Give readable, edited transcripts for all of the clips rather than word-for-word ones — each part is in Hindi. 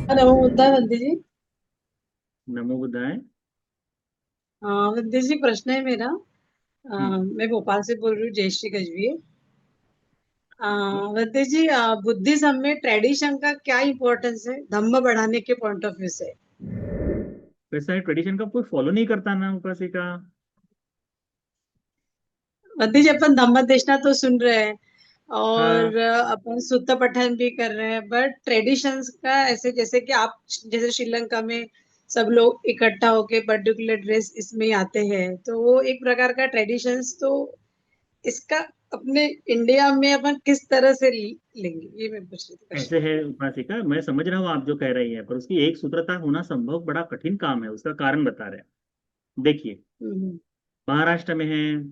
नमो बुद्धाय वंदे जी। नमो बुद्धाय। वंदे जी, प्रश्न है मेरा। हम्म। मैं भोपाल से बोल रही हूँ, जयश्री गजबीर। वंदे जी, बुद्धिज्म में ट्रेडिशन का क्या इम्पोर्टेंस है धम्म बढ़ाने के पॉइंट ऑफ व्यू से? वैसा है, ट्रेडिशन का कोई फॉलो नहीं करता ना उपासिका। वंदे जी, अपन धम्म देशना तो सुन रहे हैं और हाँ। अपन सुत्त पठन भी कर रहे हैं, बट ट्रेडिशंस का ऐसे जैसे कि आप जैसे श्रीलंका में सब लोग इकट्ठा होके पर्टिकुलर ड्रेस इसमें ही आते हैं, तो वो एक प्रकार का ट्रेडिशंस। तो इसका अपने इंडिया में अपन किस तरह से लेंगे, ये मैं पूछ रही थी क्वेश्चन। ऐसे है उपासिका, मैं समझ रहा हूँ आप जो कह रही है, पर उसकी एक सूत्रता होना संभव बड़ा कठिन काम है। उसका कारण बता रहे हैं, देखिए। हम्म। महाराष्ट्र में है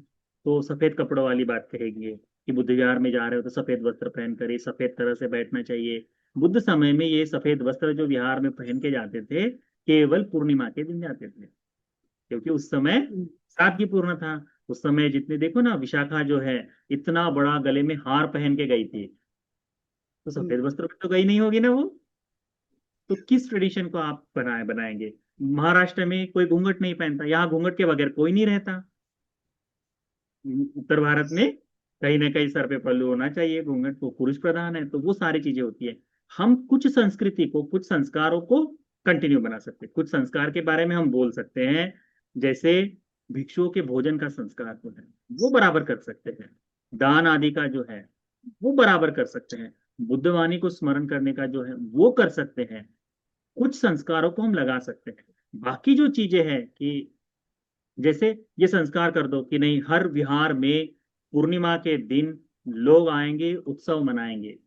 तो सफेद कपड़ों वाली बात कहेगी कि बुद्ध विहार में जा रहे हो तो सफेद वस्त्र पहन कर ही सफेद तरह से बैठना चाहिए। बुद्ध समय में ये सफेद वस्त्र जो विहार में पहन के जाते थे, केवल पूर्णिमा के दिन जाते थे, क्योंकि उस समय हम्म। सादगीपूर्ण था। उस समय जितने देखो ना, विशाखा जो है इतना बड़ा गले में हार पहन के गई थी, तो हम्म। सफेद वस्त्र में तो गई नहीं होगी ना वो। तो किस ट्रेडिशन को आप बनाएंगे? महाराष्ट्र में कोई घूंघट नहीं पहनता, यहाँ घूंघट के बगैर कोई नहीं रहता। उत्तर भारत में कहीं ना कहीं सर पे पल्लू होना चाहिए, घूंघट तो पुरुष प्रधान है, तो वो सारी चीजें होती है। हम कुछ संस्कृति को, कुछ संस्कारों को कंटिन्यू बना सकते हैं, कुछ संस्कार के बारे में हम बोल सकते हैं। जैसे भिक्षुओं के भोजन का संस्कार जो है वो बराबर कर सकते हैं, दान आदि का जो है वो बराबर कर सकते हैं, बुद्धवाणी को स्मरण करने का जो है वो कर सकते हैं। कुछ संस्कारों को हम लगा सकते हैं। बाकी जो चीजें हैं कि जैसे ये संस्कार कर दो कि नहीं, हर विहार में पूर्णिमा के दिन लोग आएंगे, उत्सव मनाएंगे।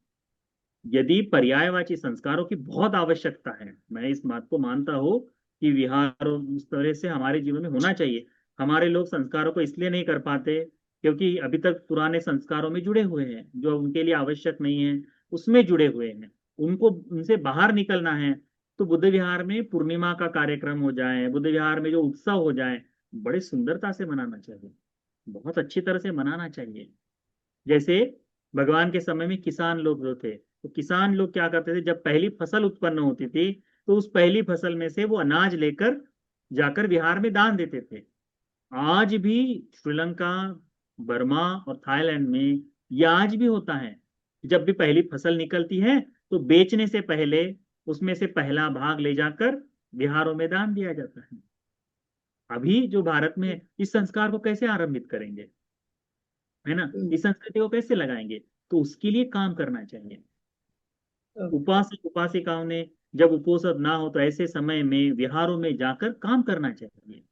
यदि पर्यायवाची संस्कारों की बहुत आवश्यकता है, मैं इस बात को मानता हूँ कि विहार उस तरह से हमारे जीवन में होना चाहिए। हमारे लोग संस्कारों को इसलिए नहीं कर पाते क्योंकि अभी तक पुराने संस्कारों में जुड़े हुए हैं, जो उनके लिए आवश्यक नहीं है उसमें जुड़े हुए हैं। उनको उनसे बाहर निकलना है, तो बुद्ध विहार में पूर्णिमा का कार्यक्रम हो जाए, बुद्ध विहार में जो उत्सव हो जाए, बड़े सुंदरता से मनाना चाहिए, बहुत अच्छी तरह से मनाना चाहिए। जैसे भगवान के समय में किसान लोग जो थे, तो किसान लोग क्या करते थे, जब पहली फसल उत्पन्न होती थी तो उस पहली फसल में से वो अनाज लेकर जाकर बिहार में दान देते थे। आज भी श्रीलंका, बर्मा और थाईलैंड में ये आज भी होता है। जब भी पहली फसल निकलती है तो बेचने से पहले उसमें से पहला भाग ले जाकर बिहारों में दान दिया जाता है। अभी जो भारत में है, इस संस्कार को कैसे आरंभित करेंगे, है ना? हम्म। इस संस्कृति को कैसे लगाएंगे? तो उसके लिए काम करना चाहिए। ओके। उपासक उपासिकाओं ने जब उपोषण ना हो तो ऐसे समय में विहारों में जाकर काम करना चाहिए।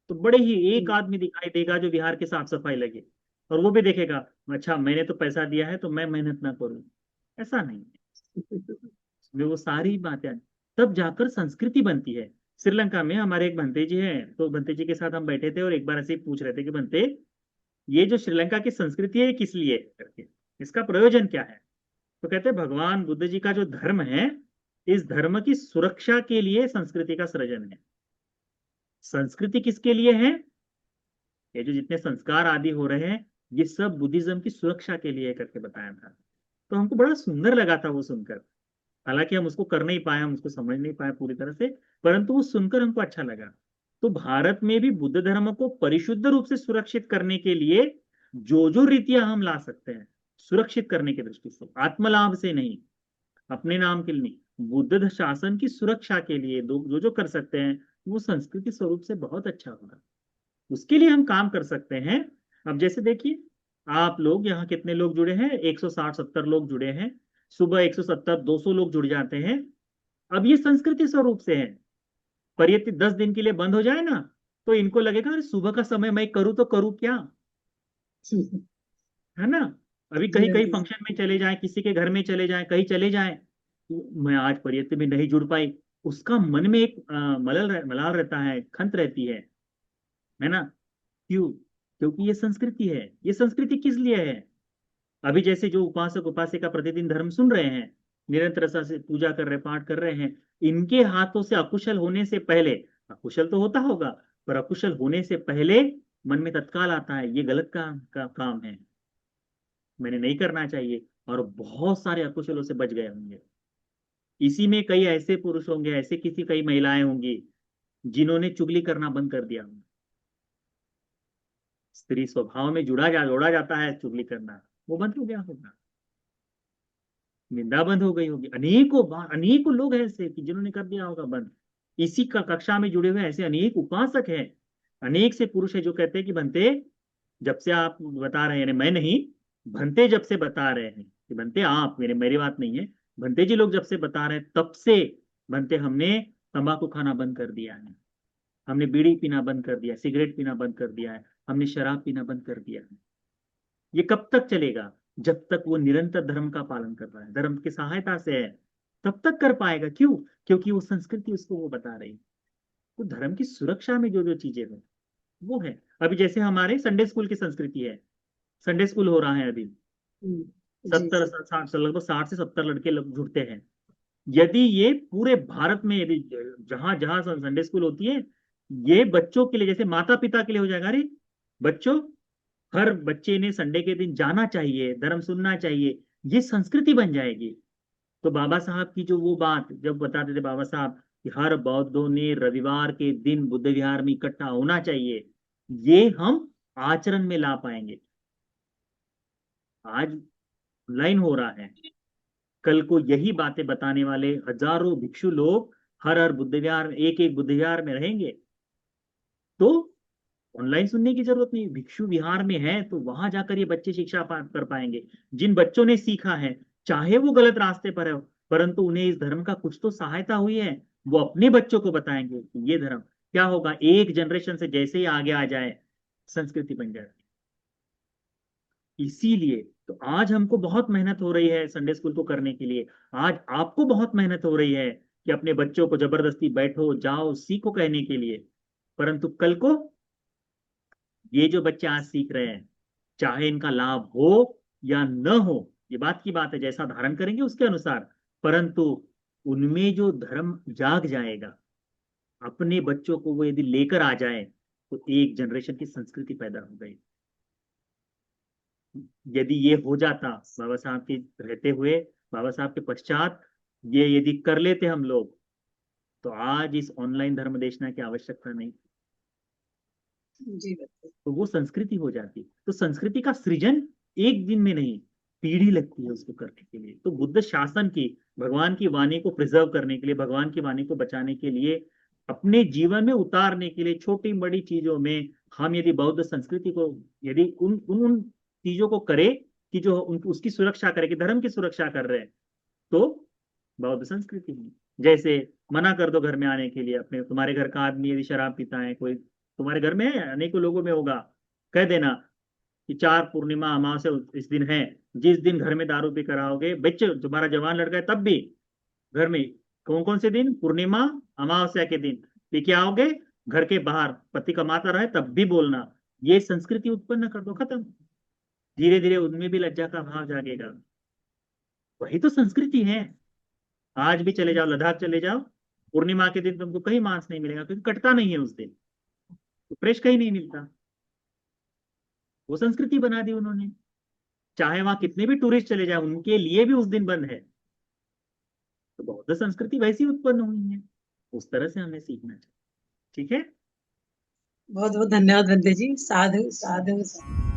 तो बड़े ही एक हम्म। आदमी दिखाई देगा जो बिहार की साफ सफाई लगे, और वो भी देखेगा अच्छा मैंने तो पैसा दिया है तो मैं मेहनत ना करूं। ऐसा नहीं है, वे वो सारी बातें तब जाकर संस्कृति बनती है। श्रीलंका में हमारे एक भंते जी हैं, तो भंते जी के साथ हम बैठे थे और एक बार ऐसे ही पूछ रहे थे कि भंते, ये जो श्रीलंका की संस्कृति है ये किस लिए है करके, इसका प्रयोजन क्या है? तो कहते हैं भगवान बुद्ध जी का जो धर्म है, इस धर्म की सुरक्षा के लिए संस्कृति का सृजन है। संस्कृति किसके लिए है? ये जो जितने संस्कार आदि हो रहे हैं, ये सब बुद्धिज्म की सुरक्षा के लिए है करके बताया था। तो हमको बड़ा सुंदर लगा था वो सुनकर। हालांकि हम उसको कर नहीं पाए, हम उसको समझ नहीं पाए पूरी तरह से, परंतु वो सुनकर हमको अच्छा लगा। तो भारत में भी बुद्ध धर्म को परिशुद्ध रूप से सुरक्षित करने के लिए जो जो रीतियां हम ला सकते हैं, सुरक्षित करने की दृष्टि से, आत्मलाभ से नहीं, अपने नाम के लिए नहीं, बुद्ध शासन की सुरक्षा के लिए जो जो कर सकते हैं, वो संस्कृति स्वरूप से बहुत अच्छा होगा। उसके लिए हम काम कर सकते हैं। अब जैसे देखिए, आप लोग यहाँ कितने लोग जुड़े हैं, 160-70 लोग जुड़े हैं। सुबह 170-200 लोग जुड़ जाते हैं। अब ये संस्कृति स्वरूप से है, पर ये 10 दिन के लिए बंद हो जाए ना, तो इनको लगेगा अरे सुबह का समय मैं करूँ तो करूँ क्या, है ना? अभी जी कहीं हाँ कहीं जी। फंक्शन में चले जाएं, किसी के घर में चले जाएं, कहीं चले जाएं, तो मैं आज परियत में नहीं जुड़ पाई, उसका मन में एक मलाल रहता है, खंत रहती है ना? क्यों? क्योंकि ये संस्कृति है। ये संस्कृति किस लिए है? अभी जैसे जो उपासक उपासिका प्रतिदिन धर्म सुन रहे हैं, निरंतरता से पूजा कर रहे, पाठ कर रहे हैं, इनके हाथों से अकुशल होने से पहले, अकुशल तो होता होगा, पर अकुशल होने से पहले मन में तत्काल आता है ये गलत काम है, मैंने नहीं करना चाहिए, और बहुत सारे अकुशलों से बच गए होंगे। इसी में कई ऐसे पुरुष होंगे, ऐसे किसी कई महिलाएं होंगी जिन्होंने चुगली करना बंद कर दिया। स्त्री स्वभाव में जोड़ा जाता है चुगली करना, वो बंद हो गया होगा, निंदा बंद हो गई होगी। अनेकों बार अनेकों लोग हैं ऐसे कि जिन्होंने कर दिया होगा बंद। इसी का कक्षा में जुड़े हुए ऐसे अनेक उपासक हैं, अनेक से पुरुष है जो कहते हैं कि बनते, जब से आप बता रहे हैं, मैं नहीं, भंते जब से बता रहे हैं कि बनते आप, मेरी बात नहीं है, भंते जी लोग जब से बता रहे हैं तब से बनते हमने तंबाकू खाना बंद कर दिया है, हमने बीड़ी पीना बंद कर दिया, सिगरेट पीना बंद कर दिया है, हमने शराब पीना बंद कर दिया है। ये कब तक चलेगा? जब तक वो निरंतर धर्म का पालन कर रहा है, धर्म की सहायता से है, तब तक कर पाएगा। क्यों? क्योंकि वो संस्कृति उसको वो बता रही है। तो धर्म की सुरक्षा में जो जो चीजें हैं वो है। अभी जैसे हमारे संडे स्कूल की संस्कृति है, संडे स्कूल हो रहा है अभी, जी सत्तर जी। साठ लगभग 60 से 70 लड़के लोग जुड़ते हैं। यदि ये पूरे भारत में, यदि जहां जहां संडे स्कूल होती है, ये बच्चों के लिए जैसे माता पिता के लिए हो जाएगा, अरे बच्चों, हर बच्चे ने संडे के दिन जाना चाहिए, धर्म सुनना चाहिए, ये संस्कृति बन जाएगी। तो बाबा साहब की जो वो बात जब बताते थे बाबा साहब कि हर बौद्धों ने रविवार के दिन बुद्ध विहार में इकट्ठा होना चाहिए, ये हम आचरण में ला पाएंगे। आज लाइन हो रहा है, कल को यही बातें बताने वाले हजारों भिक्षु लोग हर हर बुद्ध विहार में, एक एक बुद्ध विहार में रहेंगे। तो ऑनलाइन सुनने की जरूरत नहीं, भिक्षु विहार में है तो वहां जाकर ये बच्चे शिक्षा कर पाएंगे। जिन बच्चों ने सीखा है, चाहे वो गलत रास्ते पर है, परंतु उन्हें इस धर्म का कुछ तो सहायता हुई है, वो अपने बच्चों को बताएंगे कि ये धर्म क्या होगा। एक जनरेशन से जैसे ही आगे आ जाए, संस्कृति बन जाए। इसीलिए तो आज हमको बहुत मेहनत हो रही है संडे स्कूल को करने के लिए, आज आपको बहुत मेहनत हो रही है कि अपने बच्चों को जबरदस्ती बैठो जाओ सीखो कहने के लिए। परंतु कल को ये जो बच्चे आज सीख रहे हैं, चाहे इनका लाभ हो या न हो, ये बात की बात है, जैसा धारण करेंगे उसके अनुसार, परंतु उनमें जो धर्म जाग जाएगा, अपने बच्चों को वो यदि लेकर आ जाए, तो एक जनरेशन की संस्कृति पैदा हो गई। यदि ये हो जाता बाबा साहब के रहते हुए, बाबा साहब के पश्चात ये यदि कर लेते हम लोग, तो आज इस ऑनलाइन धर्म देशना की आवश्यकता नहीं। जी बिल्कुल। तो वो संस्कृति हो जाती। तो संस्कृति का सृजन एक दिन में नहीं, पीढ़ी लगती है उसको करने के लिए। तो बुद्ध शासन की, भगवान की वाणी को प्रिजर्व करने के लिए, भगवान की वाणी को बचाने के लिए, अपने जीवन में उतारने के लिए, छोटी बड़ी चीजों में हम यदि बौद्ध संस्कृति को, यदि उन उन उन चीजों को करे कि जो उसकी सुरक्षा करे, कि धर्म की सुरक्षा कर रहे हैं, तो बौद्ध संस्कृति में जैसे मना कर दो घर में आने के लिए, अपने तुम्हारे घर का आदमी यदि शराब पीता है, कोई तुम्हारे घर में है, अनेकों लोगों में होगा, कह देना कि 4 पूर्णिमा अमावस्या इस दिन है, जिस दिन घर में दारू पी कर आओगे, बच्चे तुम्हारा जवान लड़का है तब भी घर में, कौन कौन से दिन, पूर्णिमा अमावस्या के दिन पी के आओगे, घर के बाहर पति कमाता रहे तब भी बोलना। ये संस्कृति उत्पन्न कर दो, खत्म। धीरे धीरे उनमें भी लज्जा का भाव जागेगा। वही तो संस्कृति है। आज भी चले जाओ, लद्दाख चले जाओ, पूर्णिमा के दिन तुमको कहीं मांस नहीं मिलेगा, क्योंकि कटता नहीं है उस दिन, तो फ्रेश कहीं नहीं मिलता। वो संस्कृति बना दी उन्होंने। चाहे वहां कितने भी टूरिस्ट चले जाए, उनके लिए भी उस दिन बंद है। तो बौद्ध संस्कृति वैसी उत्पन्न हुई है, उस तरह से हमें सीखना चाहिए। ठीक है। बहुत बहुत धन्यवाद बंदे जी। साधु साधु साधु।